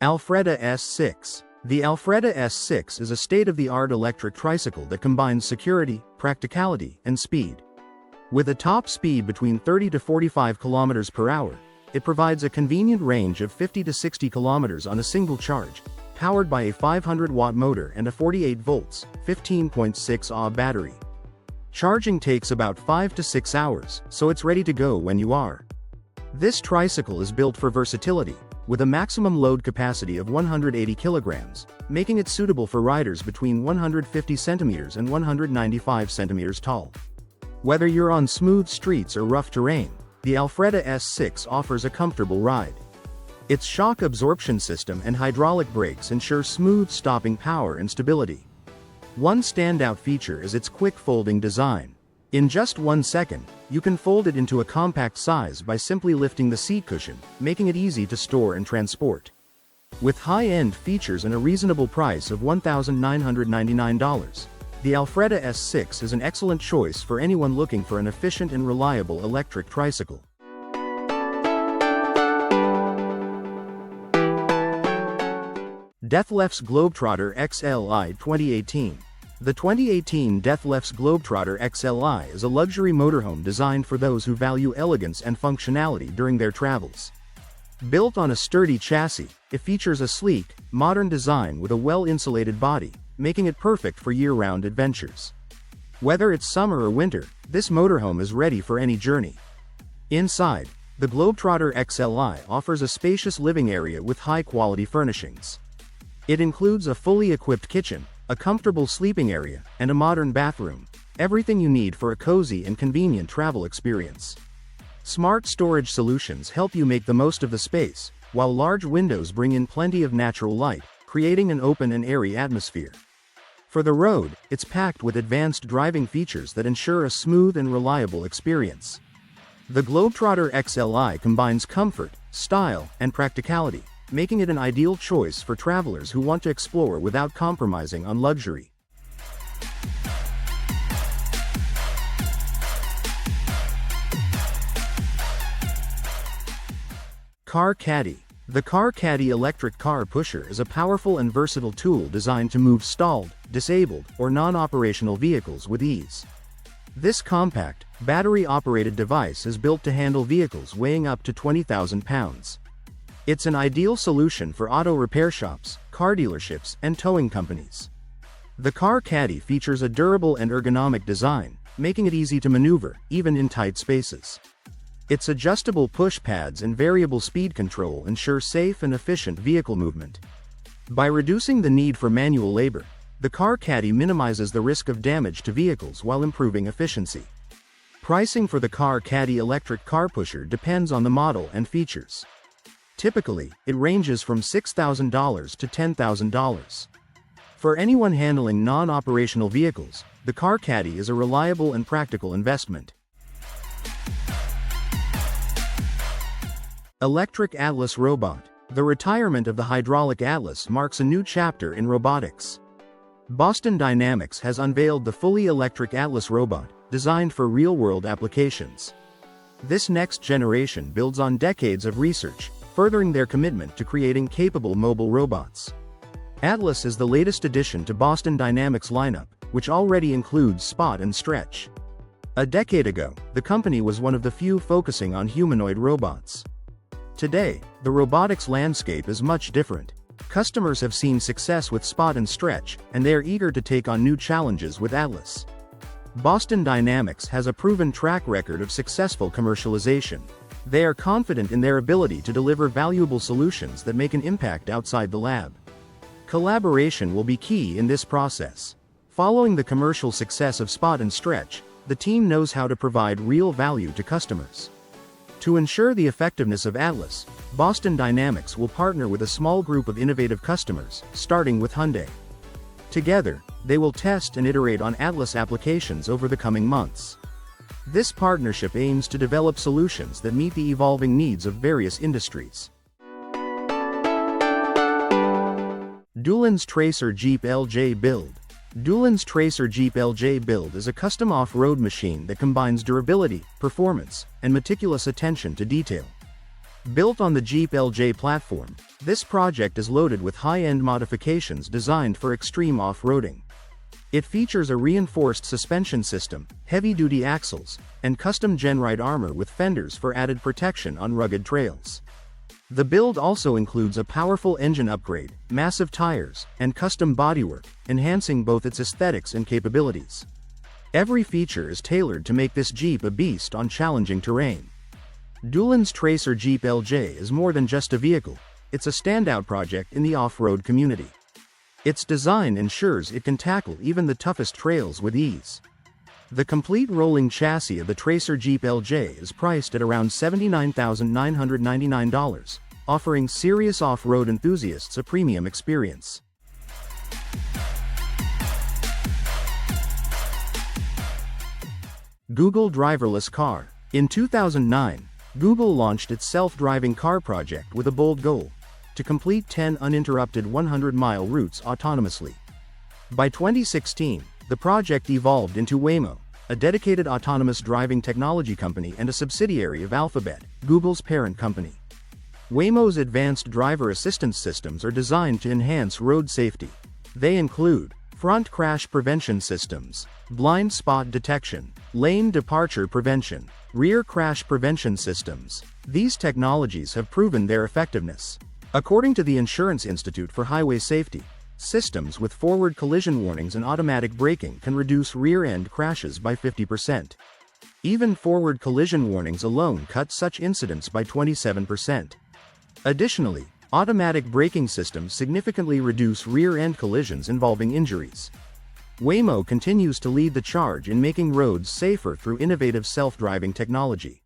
Alfreda S6. The Alfreda S6 is a state-of-the-art electric tricycle that combines security, practicality, and speed. With a top speed between 30 to 45 km per hour, it provides a convenient range of 50 to 60 km on a single charge, powered by a 500-watt motor and a 48 volts, 15.6 Ah battery. Charging takes about 5 to 6 hours, so it's ready to go when you are. This tricycle is built for versatility, with a maximum load capacity of 180 kilograms, making it suitable for riders between 150 centimeters and 195 centimeters tall. Whether you're on smooth streets or rough terrain, the Alfreda S6 offers a comfortable ride. Its shock absorption system and hydraulic brakes ensure smooth stopping power and stability. One standout feature is its quick folding design. In just 1 second, you can fold it into a compact size by simply lifting the seat cushion, making it easy to store and transport. With high-end features and a reasonable price of $1,999, the Alfreda S6 is an excellent choice for anyone looking for an efficient and reliable electric tricycle. Dethleffs Globetrotter XL I 2018. The 2018 Dethleffs Globetrotter XL I is a luxury motorhome designed for those who value elegance and functionality during their travels. Built on a sturdy chassis, it features a sleek, modern design with a well-insulated body, making it perfect for year-round adventures. Whether it's summer or winter, this motorhome is ready for any journey. Inside, the Globetrotter XL I offers a spacious living area with high-quality furnishings. It includes a fully equipped kitchen, a comfortable sleeping area, and a modern bathroom, everything you need for a cozy and convenient travel experience. Smart storage solutions help you make the most of the space, while large windows bring in plenty of natural light, creating an open and airy atmosphere. For the road, it's packed with advanced driving features that ensure a smooth and reliable experience. The Globetrotter XL I combines comfort, style, and practicality, making it an ideal choice for travelers who want to explore without compromising on luxury. CarCaddy. The CarCaddy Electric Car Pusher is a powerful and versatile tool designed to move stalled, disabled, or non-operational vehicles with ease. This compact, battery-operated device is built to handle vehicles weighing up to 20,000 pounds. It's an ideal solution for auto repair shops, car dealerships, and towing companies. The CarCaddy features a durable and ergonomic design, making it easy to maneuver, even in tight spaces. Its adjustable push pads and variable speed control ensure safe and efficient vehicle movement. By reducing the need for manual labor, the CarCaddy minimizes the risk of damage to vehicles while improving efficiency. Pricing for the CarCaddy Electric Car Pusher depends on the model and features. Typically, it ranges from $6,000 to $10,000. For anyone handling non-operational vehicles, the CarCaddy is a reliable and practical investment. Electric Atlas Robot. The retirement of the hydraulic Atlas marks a new chapter in robotics. Boston Dynamics has unveiled the fully electric Atlas robot, designed for real-world applications. This next generation builds on decades of research, furthering their commitment to creating capable mobile robots. Atlas is the latest addition to Boston Dynamics' lineup, which already includes Spot and Stretch. A decade ago, the company was one of the few focusing on humanoid robots. Today, the robotics landscape is much different. Customers have seen success with Spot and Stretch, and they are eager to take on new challenges with Atlas. Boston Dynamics has a proven track record of successful commercialization. They are confident in their ability to deliver valuable solutions that make an impact outside the lab. Collaboration will be key in this process. Following the commercial success of Spot and Stretch, the team knows how to provide real value to customers. To ensure the effectiveness of Atlas, Boston Dynamics will partner with a small group of innovative customers, starting with Hyundai. Together, they will test and iterate on Atlas applications over the coming months. This partnership aims to develop solutions that meet the evolving needs of various industries. Doolan's Tracer Jeep LJ Build. Doolan's Tracer Jeep LJ Build is a custom off-road machine that combines durability, performance, and meticulous attention to detail. Built on the Jeep LJ platform, this project is loaded with high-end modifications designed for extreme off-roading. It features a reinforced suspension system, heavy-duty axles, and custom GenRide armor with fenders for added protection on rugged trails. The build also includes a powerful engine upgrade, massive tires, and custom bodywork, enhancing both its aesthetics and capabilities. Every feature is tailored to make this Jeep a beast on challenging terrain. Doolan's Tracer Jeep LJ is more than just a vehicle, it's a standout project in the off-road community. Its design ensures it can tackle even the toughest trails with ease. The complete rolling chassis of the Tracer Jeep LJ is priced at around $79,999, offering serious off-road enthusiasts a premium experience. Google Driverless Car. In 2009, Google launched its self-driving car project with a bold goal: to complete 10 uninterrupted 100-mile routes autonomously. By 2016, the project evolved into Waymo, a dedicated autonomous driving technology company and a subsidiary of Alphabet, Google's parent company. Waymo's advanced driver assistance systems are designed to enhance road safety. They include front crash prevention systems, blind spot detection, lane departure prevention, rear crash prevention systems. These technologies have proven their effectiveness. According to the Insurance Institute for Highway Safety, systems with forward collision warnings and automatic braking can reduce rear-end crashes by 50%. Even forward collision warnings alone cut such incidents by 27%. Additionally, automatic braking systems significantly reduce rear-end collisions involving injuries. Waymo continues to lead the charge in making roads safer through innovative self-driving technology.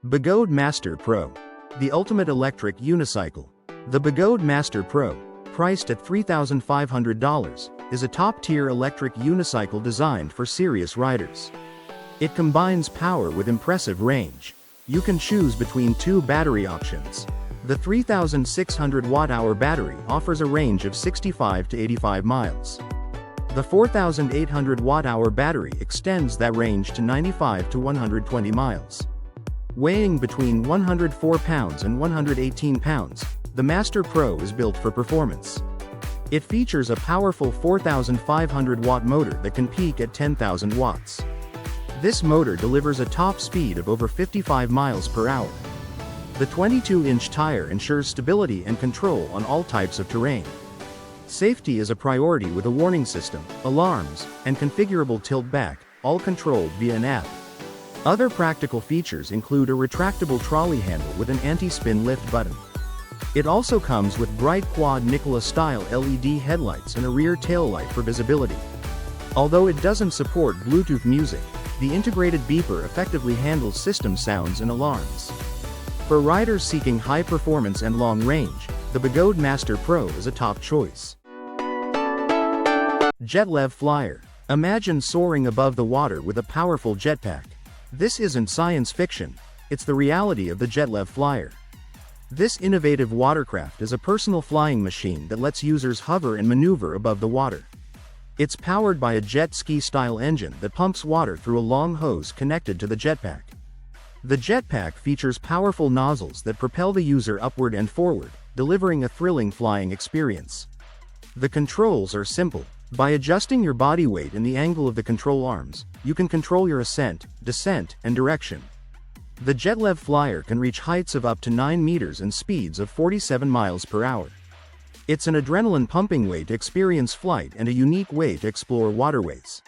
Begode Master Pro. The ultimate electric unicycle. The Begode Master Pro, priced at $3,500, is a top-tier electric unicycle designed for serious riders. It combines power with impressive range. You can choose between two battery options. The 3,600 watt-hour battery offers a range of 65 to 85 miles. The 4,800 watt-hour battery extends that range to 95 to 120 miles. Weighing between 104 pounds and 118 pounds, the Master Pro is built for performance. It features a powerful 4,500 watt motor that can peak at 10,000 watts. This motor delivers a top speed of over 55 miles per hour. The 22-inch tire ensures stability and control on all types of terrain. Safety is a priority with a warning system, alarms, and configurable tilt back, all controlled via an app. Other practical features include a retractable trolley handle with an anti-spin lift button. It also comes with bright quad Nikola-style LED headlights and a rear taillight for visibility. Although it doesn't support Bluetooth music, the integrated beeper effectively handles system sounds and alarms. For riders seeking high performance and long range, the Begode Master Pro is a top choice. Jetlev-Flyer. Imagine soaring above the water with a powerful jetpack. This isn't science fiction, it's the reality of the Jetlev-Flyer. This innovative watercraft is a personal flying machine that lets users hover and maneuver above the water. It's powered by a jet ski-style engine that pumps water through a long hose connected to the jetpack. The jetpack features powerful nozzles that propel the user upward and forward, delivering a thrilling flying experience. The controls are simple. By adjusting your body weight and the angle of the control arms, you can control your ascent, descent, and direction. The Jetlev-Flyer can reach heights of up to 9 meters and speeds of 47 miles per hour. It's an adrenaline-pumping way to experience flight and a unique way to explore waterways.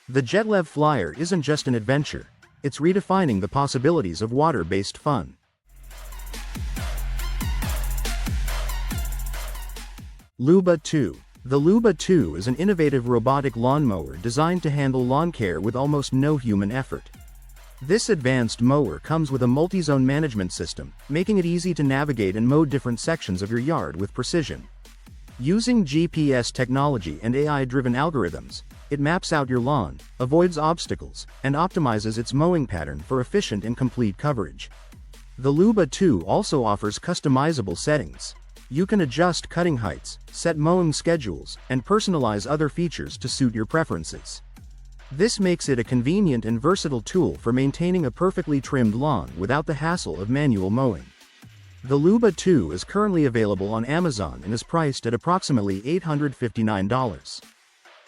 The Jetlev-Flyer isn't just an adventure, it's redefining the possibilities of water-based fun. LUBA 2. The LUBA 2 is an innovative robotic lawnmower designed to handle lawn care with almost no human effort. This advanced mower comes with a multi-zone management system, making it easy to navigate and mow different sections of your yard with precision. Using GPS technology and AI-driven algorithms, it maps out your lawn, avoids obstacles, and optimizes its mowing pattern for efficient and complete coverage. The LUBA 2 also offers customizable settings. You can adjust cutting heights, set mowing schedules, and personalize other features to suit your preferences. This makes it a convenient and versatile tool for maintaining a perfectly trimmed lawn without the hassle of manual mowing. The LUBA 2 is currently available on Amazon and is priced at approximately $859.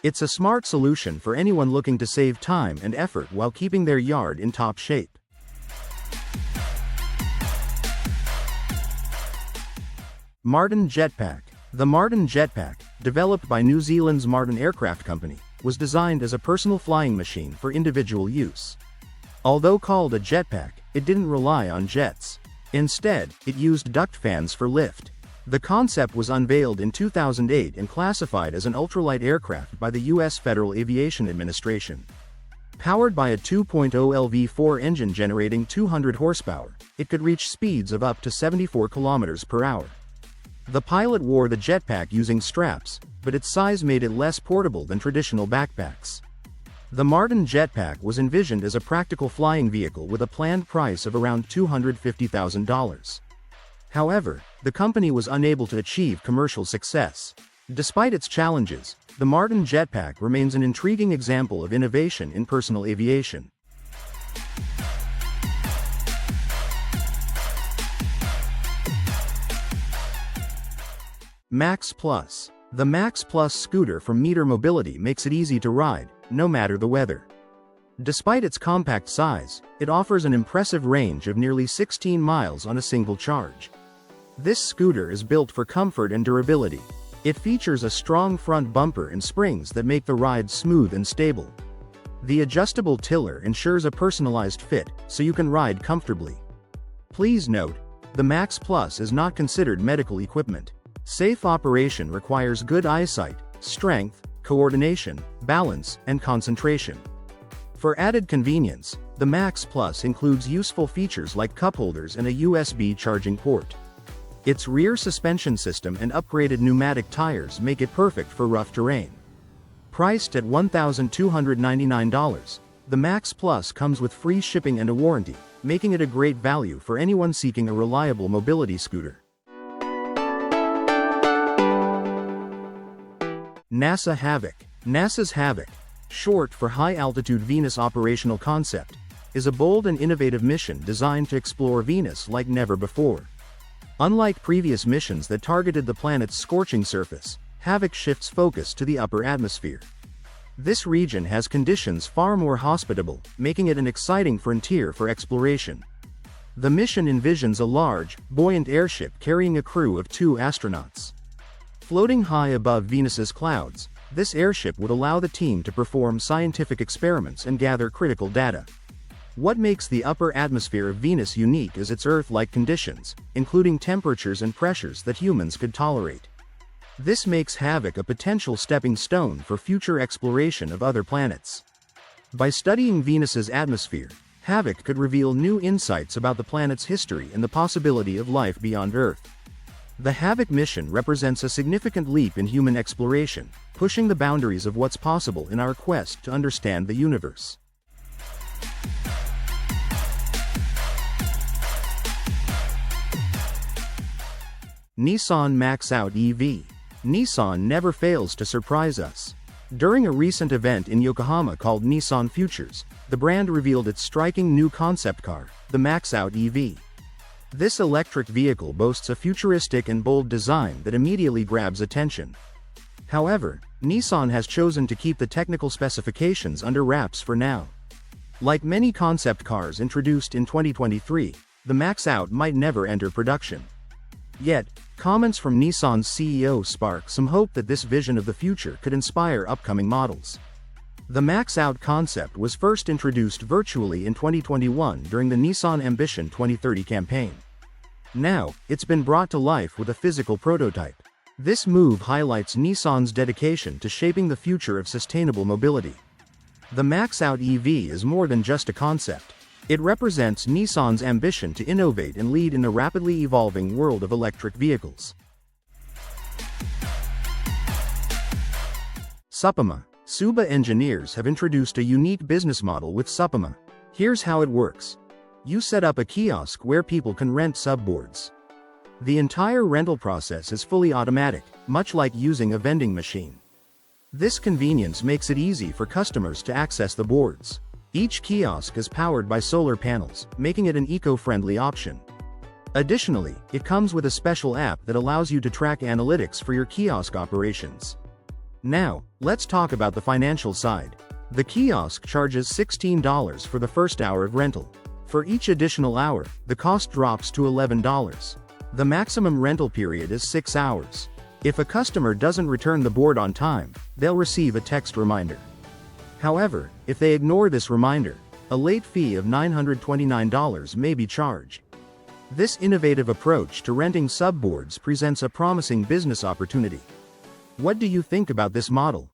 It's a smart solution for anyone looking to save time and effort while keeping their yard in top shape. Martin Jetpack. The Martin Jetpack, developed by New Zealand's Martin Aircraft Company, was designed as a personal flying machine for individual use. Although called a jetpack, it didn't rely on jets. Instead, it used duct fans for lift. The concept was unveiled in 2008 and classified as an ultralight aircraft by the U.S. Federal Aviation Administration. Powered by a 2.0 LV4 engine generating 200 horsepower, it could reach speeds of up to 74 kilometers per hour. The pilot wore the jetpack using straps, but its size made it less portable than traditional backpacks. The Martin Jetpack was envisioned as a practical flying vehicle with a planned price of around $250,000. However, the company was unable to achieve commercial success. Despite its challenges, the Martin Jetpack remains an intriguing example of innovation in personal aviation. Max Plus. The Max Plus scooter from Meter Mobility makes it easy to ride, no matter the weather. Despite its compact size, it offers an impressive range of nearly 16 miles on a single charge. This scooter is built for comfort and durability. It features a strong front bumper and springs that make the ride smooth and stable. The adjustable tiller ensures a personalized fit, so you can ride comfortably. Please note, the Max Plus is not considered medical equipment. Safe operation requires good eyesight, strength, coordination, balance, and concentration. For added convenience, the Max Plus includes useful features like cup holders and a USB charging port. Its rear suspension system and upgraded pneumatic tires make it perfect for rough terrain. Priced at $1,299, the Max Plus comes with free shipping and a warranty, making it a great value for anyone seeking a reliable mobility scooter. NASA HAVOC. NASA's HAVOC, short for High Altitude Venus Operational Concept, is a bold and innovative mission designed to explore Venus like never before. Unlike previous missions that targeted the planet's scorching surface, HAVOC shifts focus to the upper atmosphere. This region has conditions far more hospitable, making it an exciting frontier for exploration. The mission envisions a large, buoyant airship carrying a crew of 2 astronauts. Floating high above Venus's clouds, this airship would allow the team to perform scientific experiments and gather critical data. What makes the upper atmosphere of Venus unique is its Earth-like conditions, including temperatures and pressures that humans could tolerate. This makes HAVOC a potential stepping stone for future exploration of other planets. By studying Venus's atmosphere, HAVOC could reveal new insights about the planet's history and the possibility of life beyond Earth. The HAVOC mission represents a significant leap in human exploration, pushing the boundaries of what's possible in our quest to understand the universe. Nissan Max-Out EV. Nissan never fails to surprise us. During a recent event in Yokohama called Nissan Futures, the brand revealed its striking new concept car, the Max-Out EV. This electric vehicle boasts a futuristic and bold design that immediately grabs attention. However, Nissan has chosen to keep the technical specifications under wraps for now. Like many concept cars introduced in 2023, the Max-Out might never enter production. Yet, comments from Nissan's CEO spark some hope that this vision of the future could inspire upcoming models. The Max-Out concept was first introduced virtually in 2021 during the Nissan Ambition 2030 campaign. Now, it's been brought to life with a physical prototype. This move highlights Nissan's dedication to shaping the future of sustainable mobility. The Max-Out EV is more than just a concept. It represents Nissan's ambition to innovate and lead in the rapidly evolving world of electric vehicles. Suppama. Suba engineers have introduced a unique business model with Suppama. Here's how it works. You set up a kiosk where people can rent subboards. The entire rental process is fully automatic, much like using a vending machine. This convenience makes it easy for customers to access the boards. Each kiosk is powered by solar panels, making it an eco-friendly option. Additionally, it comes with a special app that allows you to track analytics for your kiosk operations. Now, let's talk about the financial side. The kiosk charges $16 for the first hour of rental. For each additional hour, the cost drops to $11. The maximum rental period is 6 hours. If a customer doesn't return the board on time, they'll receive a text reminder. However, if they ignore this reminder, a late fee of $929 may be charged. This innovative approach to renting subboards presents a promising business opportunity. What do you think about this model?